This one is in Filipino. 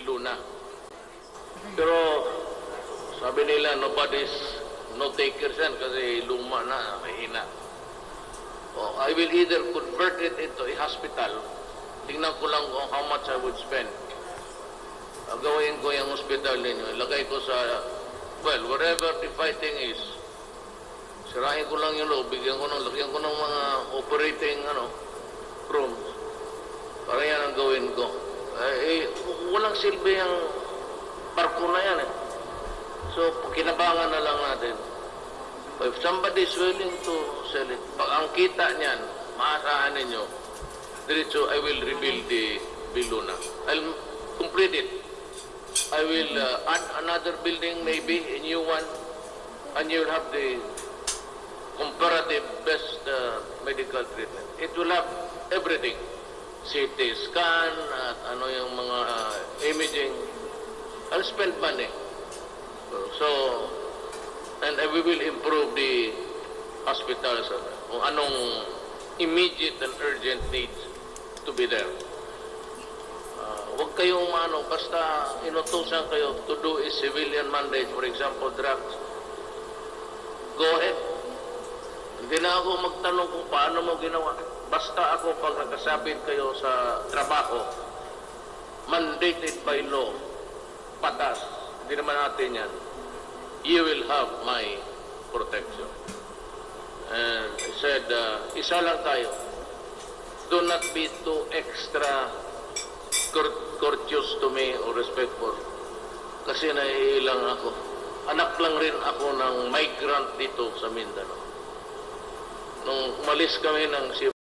Luna. Pero sabi nila no takers yan kasi luma na, mahina. I will either convert it into a hospital. Tingnan ko lang kung how much I would spend. Gawin ko yung hospital ninyo. Ilagay ko sa, wherever the fighting is. Sirahin ko lang yung loob. Lagyan ko ng mga operating rooms. Para yan ang gawin ko. Walang silbi ang barko na yan. So, kinabangan na lang natin. If somebody is willing to sell it, pag ang kita niyan, maasahan ninyo, diretso, I will rebuild the Luna. I'll complete it. I will add another building, maybe, a new one, and you'll have the comparative best medical treatment. It will have everything. CT scan, at yung mga imaging. I'll spend money. So, and we will improve the hospitals kung anong immediate and urgent needs to be there. Huwag kayong basta inutusan kayo to do a civilian mandate, for example, drugs. Go ahead. Hindi na ako magtanong kung paano mo ginawa. Basta ako pag nagkasabit kayo sa trabaho, mandated by law, patas, hindi naman natin yan, you will have my protection. And I said, isa lang tayo. Do not be too extra courteous to me or respectful. Kasi naiilang ako. Anak lang rin ako ng migrant dito sa Mindanao. Nung umalis kami ng